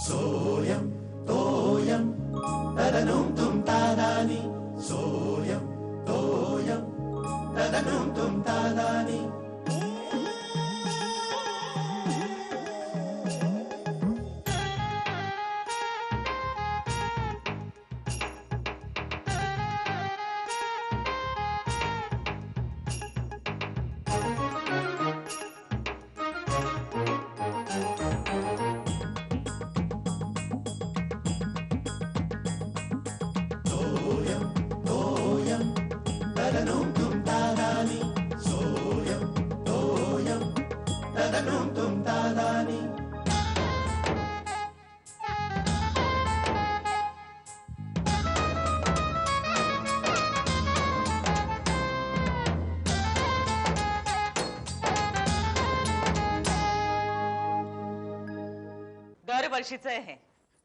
सोयम तोयम तदनुम तुम तादानी सोयम तोयम तदनुम तुम तादानी दरवर्षीचं आहे हे.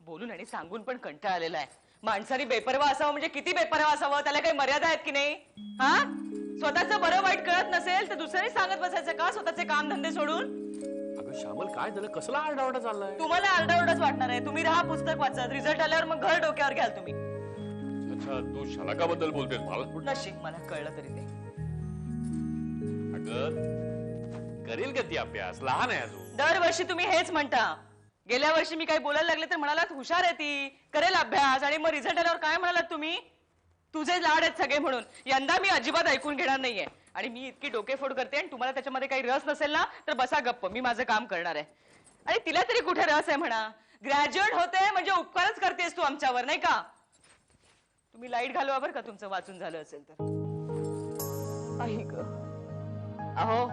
बोलून आणि सांगून पण कंटाळा आलेला आहे. माणसाने बेपरवा असावं म्हणजे किती बेपरवा असावं, त्याला काही मर्यादा आहेत की नाही? हा, स्वतःचं बरं वाईट कळत नसेल तर दुसऱ्याने सांगत बसायचं का स्वतःचे काम धंदे सोडून? अगं श्यामल, काय झालं? कसला आरडाओरडा चाललाय? तुम्हाला आरडाओरडाच वाटणार आहे. तुम्ही राहा पुस्तक वाचत, रिझल्ट आल्यावर मग घर डोक्यावर घ्याल तुम्ही. अच्छा, तू शलाकाबद्दल बोलतेस? मला नशीब मला कळलं तरी ते. अगं करेल का ती अभ्यास? लहान आहे अजून. दरवर्षी तुम्ही हेच म्हणता. गेल्या वर्षी मी काही बोलायला लागले तर म्हणालात हुशार आहे ती, करेल अभ्यास, आणि मग रिझल्ट आल्यावर काय म्हणालात तुम्ही? तुझे लाड आहेत सगळे म्हणून. यंदा मी अजिबात ऐकून घेणार नाहीये. आणि मी इतकी डोकेफोड करते आणि तुम्हाला त्याच्यामध्ये काही रस नसेल ना तर बसा गप्प, मी माझं काम करणार आहे. आणि तिला तरी कुठे रस आहे म्हणा. ग्रॅज्युएट होते म्हणजे उपकारच करतेस तू आमच्यावर, नाही का? तुम्ही लाईट घालवा बरं का तुमचं वाचून झालं असेल तर. अहो,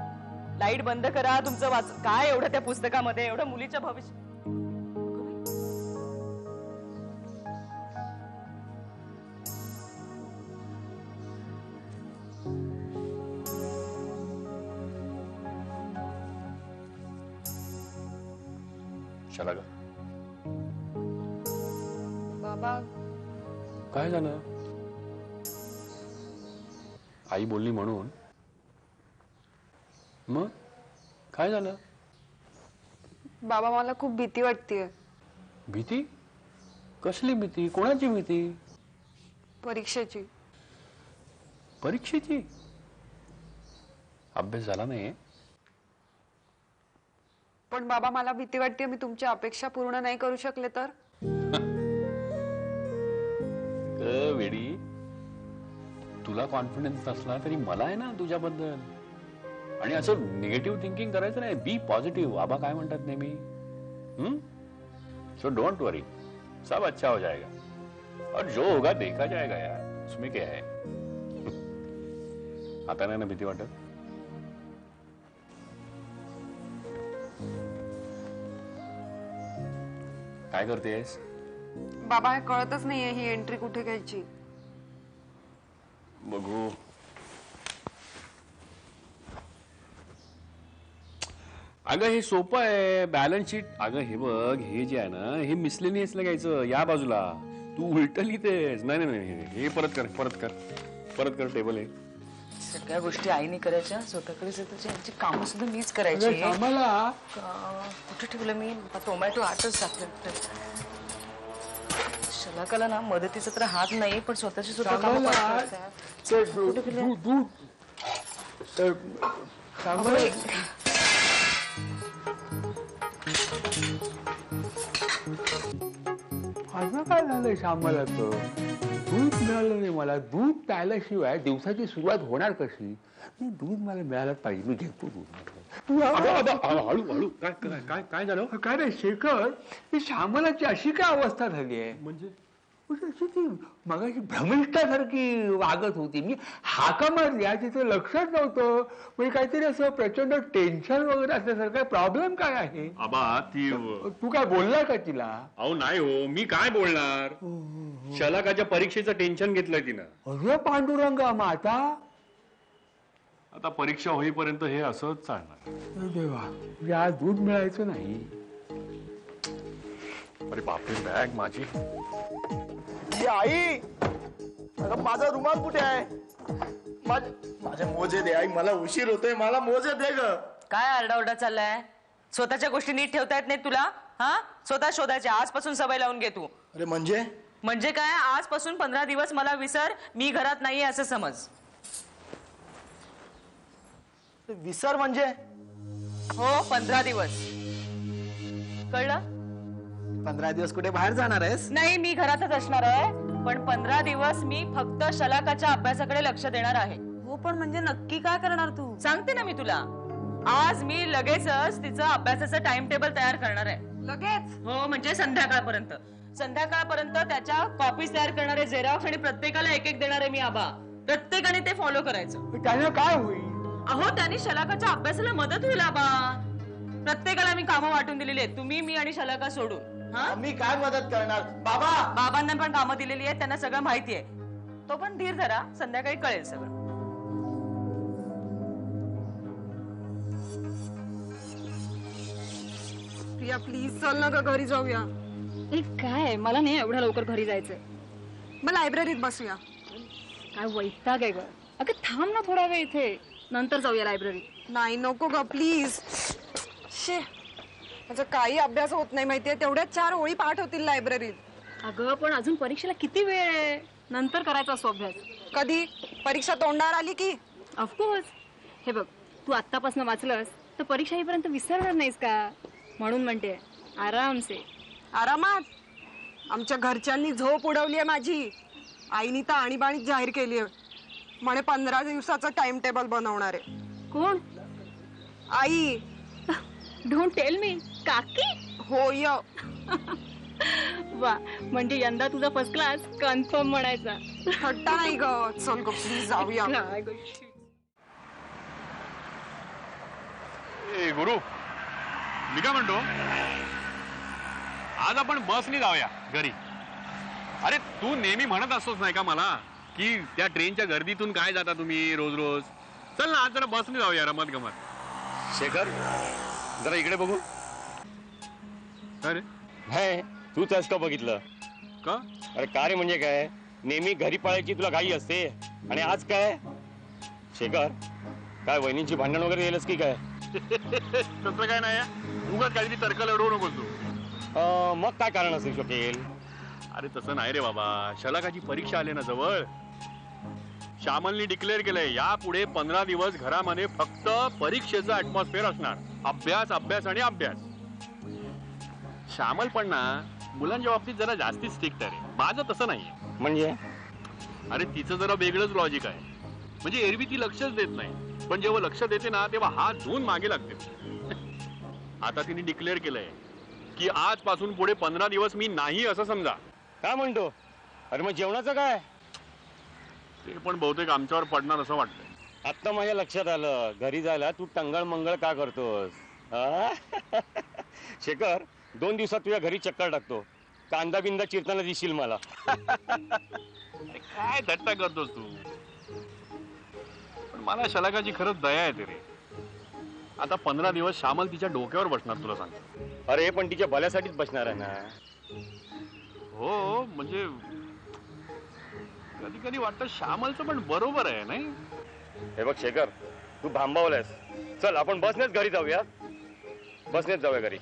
लाईट बंद करा तुमचं वाचून. काय एवढं त्या पुस्तकामध्ये, एवढं मुलीच्या भविष्य. शलाका, बाबा काय झालं? आई बोलली म्हणून? मग काय झालं? बाबा मला खूप भीती वाटतेय. भीती? कसली भीती? कोणाची भीती? परीक्षेची. परीक्षेची? अभ्यास झाला नाही? पण बाबा मला भीती वाटते मी तुमची अपेक्षा पूर्ण नाही करू शकले तर? वेडी, तुला कॉन्फिडन्स नसला तरी मला आहे ना तुझ्याबद्दल. आणि असं निगेटिव्ह थिंकिंग करायचं नाही. बी पॉझिटिव्ह. आबा काय म्हणतात नेहमी, सो डोंट वरी, सब अच्छा हो जाएगा और जो होगा देखा जाएगा यार, उसमें क्या है. आता नाही ना भीती वाटत? काय करतेस? बाबा हे कळतच नाहीये ही एंट्री कुठे घ्यायची. बघू. अगं हे सोपं आहे. Balance sheet. अगं हे बघ, हे जे आहे ना हे मिसलेनियसला घ्यायचं. या बाजूला तू उलट लिहितेस. नाही नाही नाही, हे परत कर, परत कर, परत कर. टेबल आहे. सगळ्या गोष्टी आईने करायच्या, स्वतःकडे यांची कामं सुद्धा मीच करायची. आम्हाला कुठे ठेवलं मी? टोमॅटो आतच टाकलं. शलाकाला ना मदतीचा तर हात नाही, पण स्वतःची सुद्धा कामं असं काय झालंय श्यामला? तर दूध मिळालं नाही मला. दूध प्यायल्याशिवाय दिवसाची सुरुवात होणार कशी? मी दूध मला मिळालं पाहिजे. मी घेतो दूध. हळू हळू. काय काय काय झालं? काय रे शेखर, ही श्यामलाची अशी काय अवस्था झाली आहे? म्हणजे अशी ती मगाशी भ्रमिष्ठासारखी वागत होती. मी हाका मारल्या, तिचं लक्षच नव्हतं. म्हणजे काहीतरी असं प्रचंड टेन्शन वगैरे असल्यासारखं. प्रॉब्लेम काय आहे? आबा ती तू काय बोलला का तिला? अहो नाही हो, मी काय बोलणार. शलाकाच्या परीक्षेचं टेन्शन घेतलंय तिनं. अरे पांडुरंगा, मग आता परीक्षा होईपर्यंत हे असंच चालणार. देवा, या दूध मिळायचं नाही. अरे बापरे, बॅग माझी. आई, अगं माझा रुमाल कुठे आहे? माझे मोजे दे आई, मला उशीर होतोय. मला मोजे दे ग. काय आरडाओरडा चाललाय? स्वतःच्या गोष्टी नीट ठेवता येत नाहीत तुला? हा, स्वतः शोधायच्या. आजपासून सवय लावून घे तू. अरे म्हणजे काय, आजपासून 15 दिवस मला विसर, मी घरात नाहीये असं समज. विसर म्हणजे हो, 15 दिवस. कळलं? 15 दिवस कुठे बाहेर जाणार आहेस? नाही, मी घरातच असणार आहे. पण 15 दिवस मी फक्त शलाकाच्या अभ्यासाकडे लक्ष देणार आहे. हो, पण म्हणजे नक्की काय करणार तू? सांगते ना मी तुला. आज मी लगेचच तिचं अभ्यासाचं टाइम टेबल तयार करणार आहे. लगेच? हो, म्हणजे संध्याकाळपर्यंत त्याच्या कॉपीज तयार करणार आहे, झेरॉक्स, आणि प्रत्येकाला एक एक देणार आहे मी. आबा, प्रत्येकाने ते फॉलो करायचं. त्यानं काय होईल? अहो, त्याने शलाकाच्या अभ्यासाला मदत होईल. आबा, प्रत्येकाला मी कामं वाटून दिलेली आहेत, तुम्ही, मी आणि शलाका सोडून. हा, मी काय मदत करणार बाबा? बाबांना पण कामं दिलेली आहेत, त्यांना सगळं माहिती आहे. तो पण धीर धरा, संध्याकाळी कळेल सगळं. प्रिया प्लीज चल ना ग, घरी जाऊया. काय, मला नाही एवढ्या लवकर घरी जायचंय. मग लायब्ररीत बसूया. काय वैताग आहे ग. अगं थांब ना थोडा वेळ इथे, नंतर जाऊया लायब्ररीत. नाही नको ग प्लीज. शे, माझा काही अभ्यास होत नाही माहितीये. तेवढ्याच 4 ओळी पाठ होतील लायब्ररीत. अगं पण अजून परीक्षेला किती वेळ आहे, नंतर करायचा असतो अभ्यास. कधी? परीक्षा तोंडावर आली की? ऑफकोर्स. हे बघ, तू आत्तापासून वाचलंस तर परीक्षा येईपर्यंत विसरणार नाहीस का, म्हणून म्हणते आरामसे. आरामात? आमच्या घरच्यांनी झोप उडवलीये माझी. आईनी तर आणीबाणीच जाहीर केलीये, म्हणे 15 दिवसाचं टाइम टेबल बनवणार आहे. कोण? आई. Don't tell me. काकी? होय. वा, म्हणजे यंदा तुझा फर्स्ट क्लास कन्फर्म म्हणायचा. थट्टा नाही ग. चल ग प्लीज जाऊया. काय गोष्टी. ए गुरु, मी काय म्हणतो, आज आपण बसने जाऊया घरी. अरे तू नेहमी म्हणत असतोस नाही का मला, की त्या ट्रेनच्या गर्दीतून काय जाता तुम्ही रोज रोज. चल ना, आज जरा बसने जाऊया, रमत गमत. शेखर, जरा इकडे बघू. अरे नाही, तू त्याच का बघितलं का? अरे का रे, म्हणजे काय, नेहमी घरी पळायची तुला घाई असते, आणि आज काय? शेखर, काय वहिनींची भांडण वगैरे येलच की काय? तसं काय नाही, उगाच काहीतरी तर्क लढवू नको तू. मग काय कारण असू शकेल? अरे तसं नाही रे बाबा, शलाकाची परीक्षा आली ना जवळ. श्यामलनी डिक्लेअर केलंय, यापुढे 15 दिवस घरामध्ये फक्त परीक्षेचं ऍटमॉस्फिअर असणार. अभ्यास, अभ्यास आणि अभ्यास. श्यामल पण ना मुलांच्या बाबतीत जरा जास्तीच स्ट्रिक्ट आहे. माझं तसं नाहीये. म्हणजे? अरे तिचं जरा वेगळंच लॉजिक आहे. म्हणजे एरवी ती लक्षच देत नाही, पण जेव्हा लक्ष देते ना तेव्हा हात धुवून मागे लागते. आता तिने डिक्लेअर केलंय की आजपासून पुढे 15 दिवस मी नाही असं समजा. काय म्हणतो? अरे मग जेवणाचं काय? ते पण बहुतेक आमच्यावर पडणार असं वाटतंय. आत्ता माझ्या लक्षात आलं, घरी जायला तू टंगळ मंगळ का करतोस? शेखर, 2 दिवसात तुझ्या घरी चक्कर टाकतो, कांदा बिंदा चिरताना दिशील मला. काय थट्टा करतोस तू? पण मला शलाकाची खरंच दया येते रे. आता 15 दिवस श्यामल तिच्या डोक्यावर बसणार, तुला सांगतो. अरे पण तिच्या भल्यासाठीच बसणार आहे ना. हो, म्हणजे कधी कधी वाटतं श्यामलचं पण बरोबर आहे नाही. हे बघ शेखर, तू भांबावलायस. चल आपण बसनेच घरी जाऊया. बसनेच जाऊया घरी.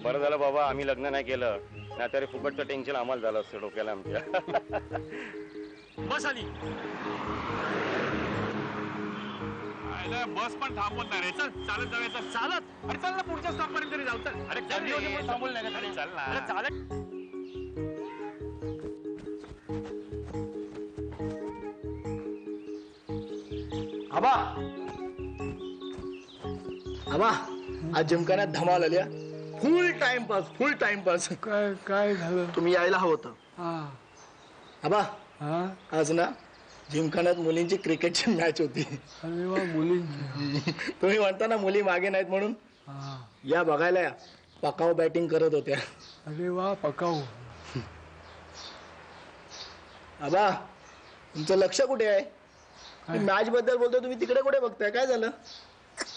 बरं झालं बाबा आम्ही लग्न नाही केलं, नाहीतर फुकटचं टेन्शन आम्हाला झालं असतं डोक्याला आमच्या. बस आली. बस पण थांबवत नाही रे. चल चालत जाऊया. चल चालत. अरे चल ना, पुढच्या स्टॉप पर्यंत तरी जाऊ. चल. अरे चल रे, थांबवलं नाही का? चल ना. अरे चालत. आबा, आबा, आज जिमखान्यात धमाल आली. फुल टाइमपास, फुल टाइमपास. काय काय झालं? तुम्ही यायला हवं होतं. आबा, हा, आज ना जिमखान्यात मुलींची क्रिकेटची मॅच होती. अरे वा, मुलींची. तुम्ही म्हणता ना मुली मागे नाहीत म्हणून, हा, या बघायला या. पकाव बॅटिंग करत होत्या. अरे वा, पकाऊ. आबा, तुमचं लक्ष कुठे आहे? मॅच बद्दल बोलतो, तुम्ही तिकडे कुठे बघताय? काय झालं?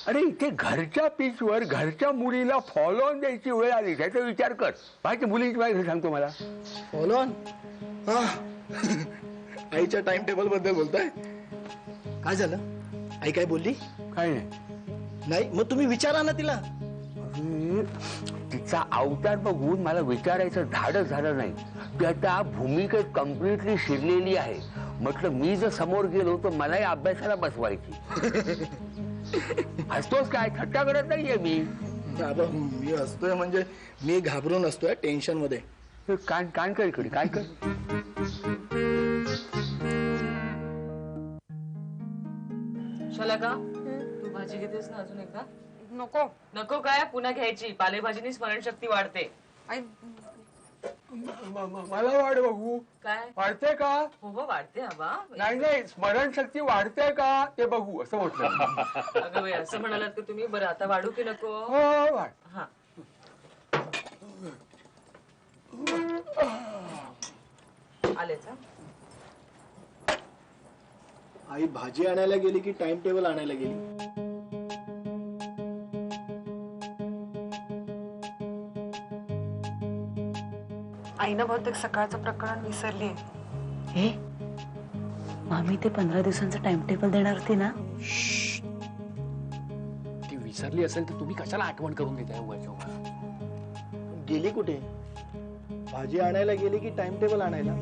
अरे इथे घरच्या पिचवर घरच्या मुलीला फॉलो ऑन द्यायची वेळ आली, त्याचा विचार कर. बाहेरच्या मुलींची माहिती सांगतो मला. Follow on? आईच्या टाइम टेबल बद्दल बोलताय? काय झालं? आई काय बोलली? काय नाही. नाही मग तुम्ही विचारा ना तिला. अरे, तिचा अवतार बघून मला विचारायचं धाडस झालं नाही. ती आता भूमिकेत कम्प्लिटली शिरलेली आहे. म्हटलं मी जर समोर गेलो तर मलाही अभ्यासाला बसवायची. हसतोस काय? थट्टा करत नाहीये मी. बाबा मी असतोय म्हणजे मी घाबरून असतोय टेन्शन मध्ये. कान कान कर इकडे, काय कर. शलाका तू भाजी घेतेस ना अजून एकदा? नको. नको काय, पुन्हा घ्यायची. पालेभाजीनी स्मरणशक्ती वाढते. आई मला वाढ बघू. काय? वाढते का? हो ग, वाढते आबा. नाही नाही, स्मरणशक्ती वाढते का ते बघू असं म्हटलं. अगं बाई, असं म्हणालात का तुम्ही? बरं आता वाढू की नको? हो वाढ. हा. आलेच. आई भाजी आणायला गेली की टाइम टेबल आणायला गेली? आईनं बहुतेक सकाळचं प्रकरण विसरली. हे मामी ते 15 दिवसांचं टाइम टेबल देणार होती ना? ती विसरली असेल तर तुम्ही कशाला आठवण करून देताय उगाच? गेली कुठे? भाजी आणायला गेली की टाइम टेबल आणायला?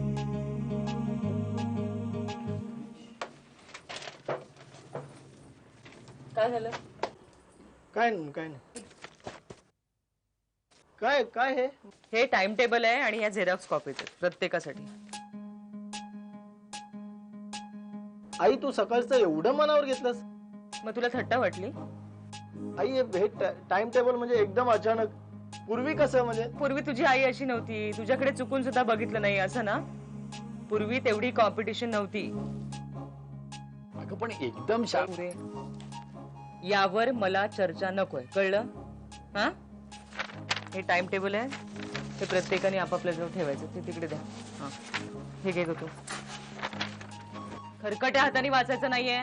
काय झालं? काय नाही काय नाही. काय काय हे? हे टाइम टेबल आहे आणि ह्या झेरॉक्स कॉपीज आहेत प्रत्येकासाठी. आई तू सकाळचं एवढं मनावर घेतलंस? मग तुला थट्टा वाटली? आई हे टाइम टेबल म्हणजे एकदम अचानक. पूर्वी कसं म्हणजे? पूर्वी तुझी आई अशी नव्हती. तुझ्याकडे चुकून सुद्धा बघितलं नाही असं ना? पूर्वी तेवढी कॉम्पिटिशन नव्हती. अगं पण एकदम पुरे. यावर मला चर्चा नकोय, कळलं? हा, हे टाइम टेबल आहे. हे प्रत्येकाने आपापल्या जवळ ठेवायचं. ते तिकडे द्या. हा, हे घे तू. खरकट्या हाताने वाचायचं नाहीये.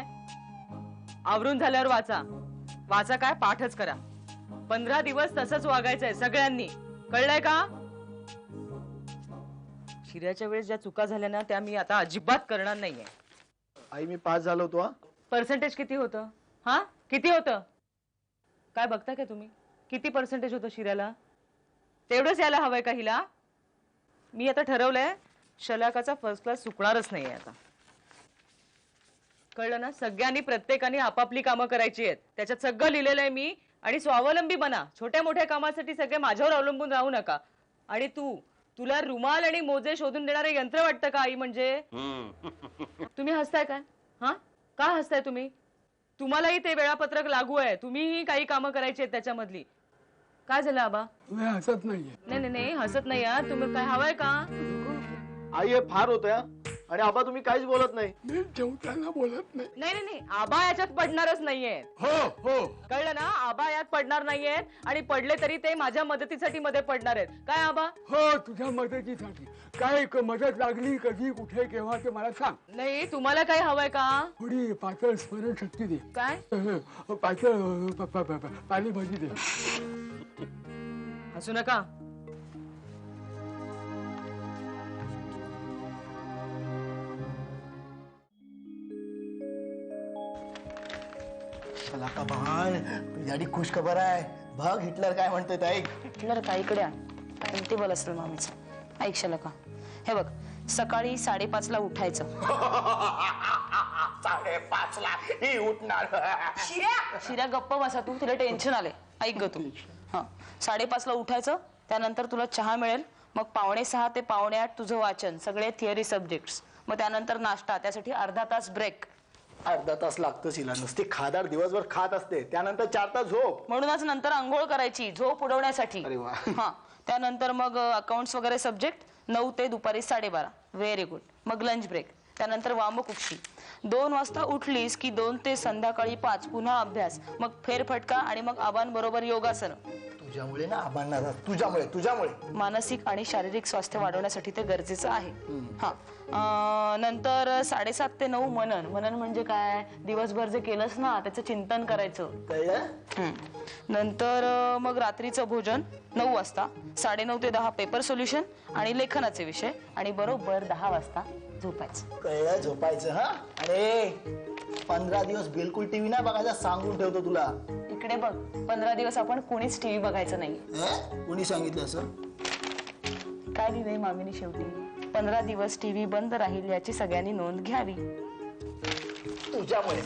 आवरून झाल्यावर वाचा. वाचा काय, पाठच करा. 15 दिवस तसंच वागायचंय सगळ्यांनी, कळलंय का? शिऱ्याच्या वेळेस ज्या चुका झाल्या ना त्या मी आता अजिबात करणार नाहीये. आई मी पास झालो होतो. पर्सेंटेज किती होतं? हा, किती होतं? काय बघता का तुम्ही? किती पर्सेंटेज होतं शिऱ्याला? तेवढंच यायला हवंय का हिला? मी आता ठरवलंय शलाकाचा फर्स्ट क्लास चुकणारच नाहीये आता, कळलं ना? सगळ्यांनी प्रत्येकाने आपापली कामं करायची आहेत. त्याच्यात सगळं लिहिलेलं आहे मी. आणि स्वावलंबी बना. छोट्या मोठ्या कामासाठी सगळे माझ्यावर अवलंबून राहू नका. आणि तुला रुमाल आणि मोजे शोधून देणारे यंत्र वाटतं का आई म्हणजे? तुम्ही हसताय काय? हा, का हसताय तुम्ही? तुम्हालाही ते वेळापत्रक लागू आहे. तुम्हीही काही कामं करायची आहेत त्याच्यामधली. काय झालं आबा? हसत नाहीये. नाही नाही नाही, हसत नाही. तुम्ही काय हवंय का? आई हे फार होतंय. आणि आबा तुम्ही काहीच बोलत नाही. मी जेवताना बोलत नाही. नाही नाही नाही, आबा याच्यात पडणारच नाहीये. हो हो, कळलं ना? आबा यात पडणार नाहीयेत. आणि पडले तरी ते माझ्या मदतीसाठी मध्ये पडणार आहेत. काय आबा? हो, तुझ्या मदतीसाठी. काय मदत लागली कधी कुठे केव्हा ते मला सांग. नाही, तुम्हाला काही हवंय का? थोडी पातळ स्मरणशक्ती दे. काय? पातळ पालेभाजी दे. हसू नका. शलाका बहान, तुझ्यासाठी खुश खबर आहे. बघ हिटलर काय म्हणतोय ते ऐक. हिटलर का? इकडे टाइम टेबल असेल मामीचं. ऐक शलाका, हे बघ, सकाळी 5:30ला उठायचं. 5:30ला ही उठणार? शिऱ्या गप्प बसा तू, तिला टेन्शन आले. ऐक ग तुम्ही. हा, 5:30ला उठायचं. त्यानंतर तुला चहा मिळेल. मग 5:45 ते 7:45 तुझं वाचन, सगळे थिअरी सब्जेक्ट्स. मग त्यानंतर नाश्ता, त्यासाठी अर्धा तास ब्रेक. अर्धा तास लागतो हिला. नुसती खादार दिवसभर खात असते. त्यानंतर 4 तास झोप. म्हणूनच नंतर आंघोळ करायची झोप उडवण्यासाठी. अरे वा. हा, त्यानंतर मग अकाउंट्स वगैरे सब्जेक्ट 9 ते दुपारी 12:30. Very good. मग लंच ब्रेक. त्यानंतर वामकुक्षी. 2 वाजता उठलीस की 2 ते संध्याकाळी 5 पुन्हा अभ्यास. मग फेरफटका आणि मग आबांबरोबर योगासन. तुझ्यामुळे ना आबांना, तुझ्यामुळे मानसिक आणि शारीरिक स्वास्थ्य वाढवण्यासाठी ते गरजेचं आहे. हा, नंतर 7:30 ते 9 मनन. मनन म्हणजे काय? दिवसभर जे केलंस ना त्याचं चिंतन करायचं. कळलं? नंतर मग रात्रीचं भोजन 9 वाजता. 9:30 ते 10 पेपर सोल्युशन आणि लेखनाचे विषय. आणि बरोबर 10 वाजता झोपायचं. कळलं? झोपायचं. हा, अरे 15 दिवस बिलकुल टीव्ही नाही बघायचा सांगून ठेवतो तुला. इकडे इकडे बघ, 15 दिवस आपण कोणीच टीव्ही बघायचं नाही. कोणी सांगितलं असं? काय लिहिलंय मामीने शेवटी? 15 दिवस टीव्ही बंद राहील याची सगळ्यांनी नोंद घ्यावी. तुझ्यामुळे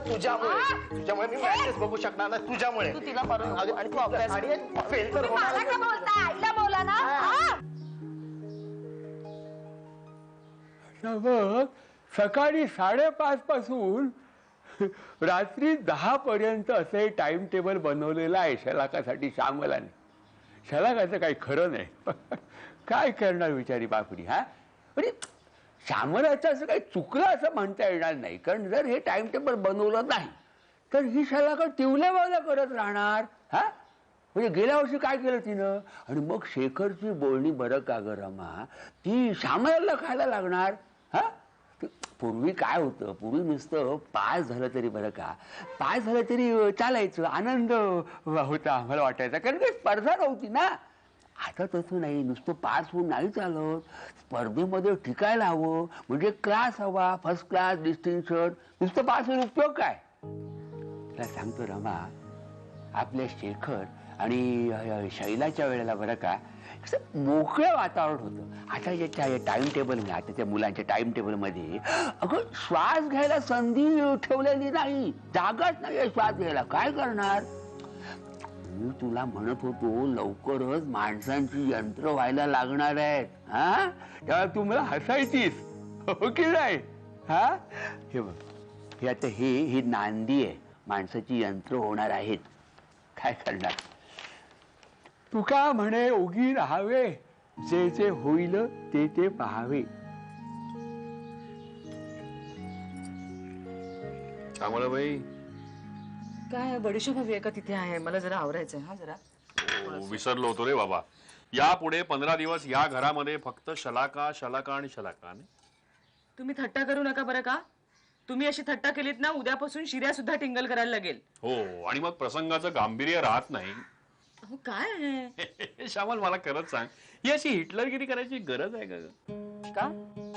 तुझ्यामुळे मी मॅचेस बघू शकणार नाही तुझ्यामुळे. तू तिला मारून नको आणि तू अभ्यास कर. फेल तर होणार. आईला बोला ना. बघ, सकाळी 5:30 पासून रात्री 10 पर्यंत असे टाइम टेबल बनवलेलं आहे शलाकासाठी श्यामलाने. शलाकाचं काही खरं नाही. काय करणार विचारी बापडी. हा म्हणजे श्यामलाचं असं काही चुकलं असं म्हणता येणार नाही, कारण जर हे टाइम टेबल बनवलं नाही तर ही शलाका टिवल्यावाला करत राहणार. हा म्हणजे गेल्या वर्षी काय केलं तिनं. आणि मग शेखरची बोलणी बरं का ग रमा, ती श्यामलाला खायला लागणार. हा पूर्वी काय होतं, पूर्वी नुसतं पास झालं तरी बरं का, पास झालं तरी चालायचं, आनंद होता आम्हाला वाटायचा, कारण काही स्पर्धा नव्हती ना. आता तसं नाही, नुसतं पास होऊन नाही चालत, स्पर्धेमध्ये टिकायला हवं. म्हणजे क्लास हवा, फर्स्ट क्लास, डिस्टिंक्शन. नुसतं पास होऊन उपयोग काय. तुला सांगतो रमा, आपल्या शेखर आणि शैलाच्या वेळेला बरं का मोकळं वातावरण होतं. आता ज्याच्या टाइम टेबल ना, आता त्या मुलांच्या टाइम टेबल मध्ये अगं श्वास घ्यायला संधी ठेवलेली नाही, जागाच नाही श्वास घ्यायला. काय करणार. मी तुला म्हणत होतो लवकरच माणसांची यंत्र व्हायला लागणार आहेत. हा तेव्हा तू मला हसायचीस, हो की नाही. हा हे बघ, हे आता ही नांदी आहे, माणसाची यंत्र होणार आहेत. काय करणार. तू का म्हणे उगी राहावे, जे जे होईल ते पाहावे. श्यामला बाई, काय बडीशोप हवी आहे का तिथे आहे? मला जरा आवरायचंय. हा जरा विसरलो होतो रे बाबा. यापुढे 15 दिवस या घरामध्ये फक्त शलाका शलाका आणि शलाका. तुम्ही थट्टा करू नका बरं का. तुम्ही अशी थट्टा केलीत ना, उद्यापासून शिर्या सुद्धा टिंगल करायला लागेल. हो, आणि मग प्रसंगाचं गांभीर्य राहत नाही. अहो काय आहे श्यामल, मला खरंच सांग, ही अशी हिटलरगिरी करायची गरज आहे का? का?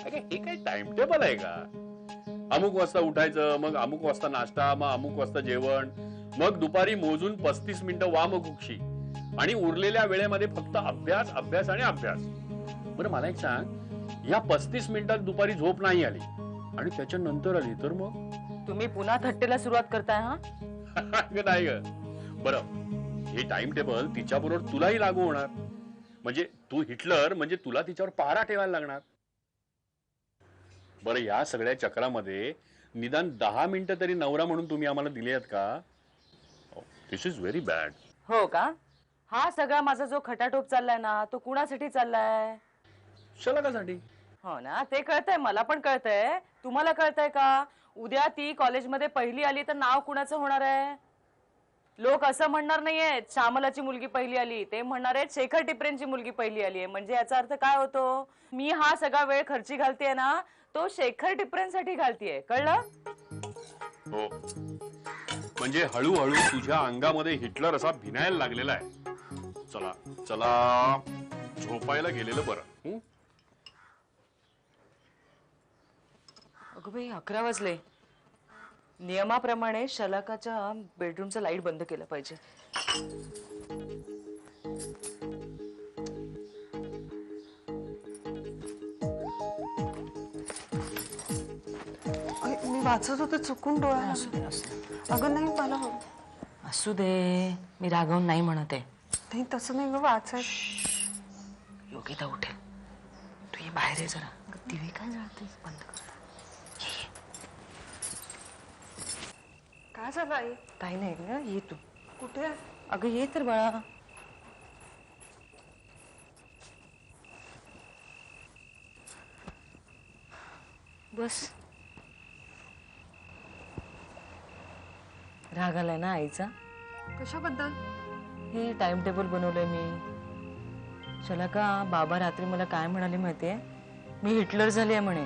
अगं, हे काय टाइम टेबल आहे का? अमुक वाजता उठायचं, मग अमुक वाजता नाश्ता, मग अमुक वाजता जेवण, मग दुपारी मोजून 35 मिनिटं वामकुक्षी, आणि उरलेल्या वेळेमध्ये फक्त अभ्यास अभ्यास आणि अभ्यास. बरं मला एक सांग, या 35 मिनिटात दुपारी झोप नाही आली आणि त्याच्यानंतर आली तर मग तुम्ही पुन्हा थट्टेला सुरुवात करताय. हा नाही ग. बरं, हे टाइम टेबल तिच्याबरोबर तुलाही लागू होणार. म्हणजे तू हिटलर म्हणजे तुला तिच्यावर पहारा ठेवायला लागणार. बरं, या सगळ्या चक्रामध्ये निदान 10 मिनिटं तरी नवरा म्हणून तुम्ही आम्हाला दिले आहेत का? दिस इज व्हेरी बॅड. हो का. हा सगळा माझा जो खटाटोप चाललाय ना, तो कुणासाठी चाललाय? शलाकासाठी. हो ना, ते कळतंय, मला पण कळतंय. तुम्हाला कळतंय का? उद्या ती कॉलेजमध्ये पहिली आली तर नाव कुणाचं होणार आहे? लोक असं म्हणणार नाहीयेत श्यामलाची मुलगी पहिली आली, ते म्हणणार आहेत शेखर टिपरेंची मुलगी पहिली आली आहे. म्हणजे याचा अर्थ काय होतो? मी हा सगळा वेळ खर्ची घालतेय ना, तो शेखर टिपरेंसाठी घालतीये. कळलं? हो, म्हणजे हळूहळू तुझ्या अंगामध्ये हिटलर असा भिनायला लागलेला आहे. चला चला, झोपायला गेलेलं बरं. अगं बाई, 11 वाजले. नियमाप्रमाणे शलाकाच्या बेडरूमचं लाईट बंद केलं पाहिजे. मी वाचत होते, चुकून डोळा. अगं नाही, मला असू दे, मी रागवून नाही म्हणत आहे. नाही तसं नाही ग, वाचाय. योगिता उठेल, तू ये बाहेर आहे जरा. टीव्ही काय जाते, बंद कर. काय झालं आई? काही नाही ना, ये तू. कुठे? अगं ये तर बाळा. बस. राग आलाय ना आईचा? कशाबद्दल? हे टाइम टेबल बनवलंय मी. शलाका, बाबा रात्री मला काय म्हणाले माहितीये? मी हिटलर झाले म्हणे.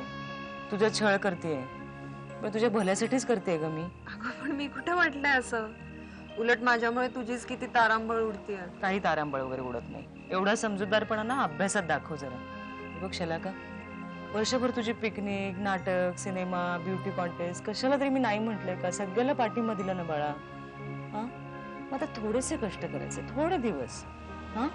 तुझा छळ करतेय. पण तुझ्या भल्यासाठीच करतेय ग मी. अगं पण मी कुठे म्हटलंय असं? उलट माझ्यामुळे तुझीच किती तारांबळ उडतीये. काही तारांबळ वगैरे उडत नाही. एवढा समजूतदारपणा ना अभ्यासात दाखव जरा. बघ शलाका, वर्षभर तुझी पिकनिक, नाटक, सिनेमा, ब्युटी कॉन्टेस्ट कशाला तरी मी नाही म्हटलंय का? सगळ्याला पाठिंबा दिला ना बाळा. हा, मग आता थोडेसे कष्ट करायचे, थोडे दिवस. हा,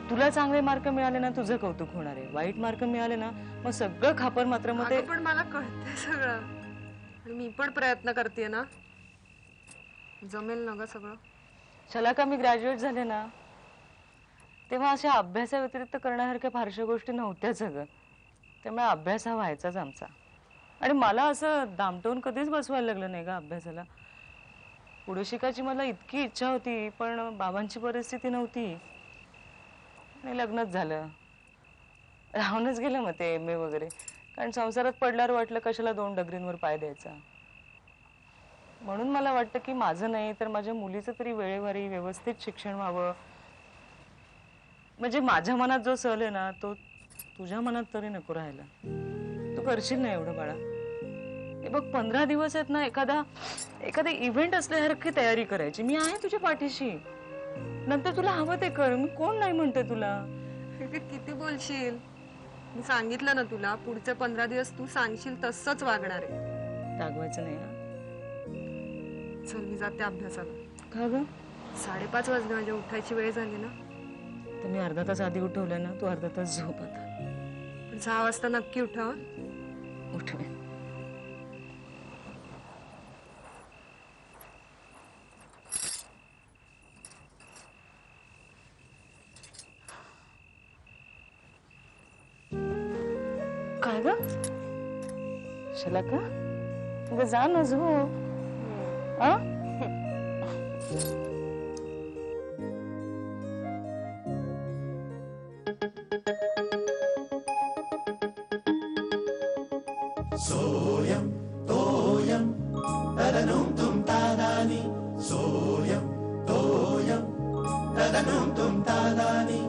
तुला चांगले मार्क मिळाले ना, तुझं कौतुक होणार आहे. वाईट मार्क मिळाले ना, मग सगळं खापर मात्र मग ते. अगं, पण मला कळतंय सगळं आणि मी पण प्रयत्न करते ना. जमेल ना ग सगळं. शलाका, मी ग्रॅज्युएट झाले ना तेव्हा अशा अभ्यासाव्यतिरिक्त करण्यासारख्या फारशा गोष्टी नव्हत्याच अगं. त्यामुळे अभ्यास हा व्हायचाच आमचा. आणि मला असं दामटवून कधीच बसवायला लागलं नाही का अभ्यासाला. पुढे शिकायची मला इतकी इच्छा होती, पण बाबांची परिस्थिती नव्हती आणि लग्नच झालं. राहूनच गेलं मग ते MA वगैरे. कारण संसारात पडल्यावर वाटलं कशाला 2 डगरींवर पाय द्यायचा. म्हणून मला वाटतं की माझं नाही तर माझ्या मुलीचं तरी वेळेवारी व्यवस्थित शिक्षण व्हावं. म्हणजे माझ्या मनात जो सल आहे ना, तो तुझ्या मनात तरी नको राहायला. तू करशील ना एवढं बाळा. हे बघ, 15 दिवस आहेत ना, एखादा इव्हेंट असल्यासारखी तयारी करायची. मी आहे तुझ्या पाठीशी. नंतर तुला हवं ते कर, मी कोण नाही म्हणते तुला. किती बोलशील. मी सांगितलं ना तुला, पुढचे 15 दिवस तू सांगशील तसंच वागणार आहे. रागवायचं नाही. हा, चल मी जाते अभ्यासाला. का ग? 5:30 वाजले, माझ्या उठायची वेळ झाली ना. तर मी अर्धा तास आधी उठवलं ना, तू अर्धा तास झोप आता. 6 वाजता नक्की उठव. उठवे. काय ग शलाका, अगं जा ना झोप. सोयम तोयम तदनुम तुम तादानी. सोयम तोयम तदनुम तुम तादानी.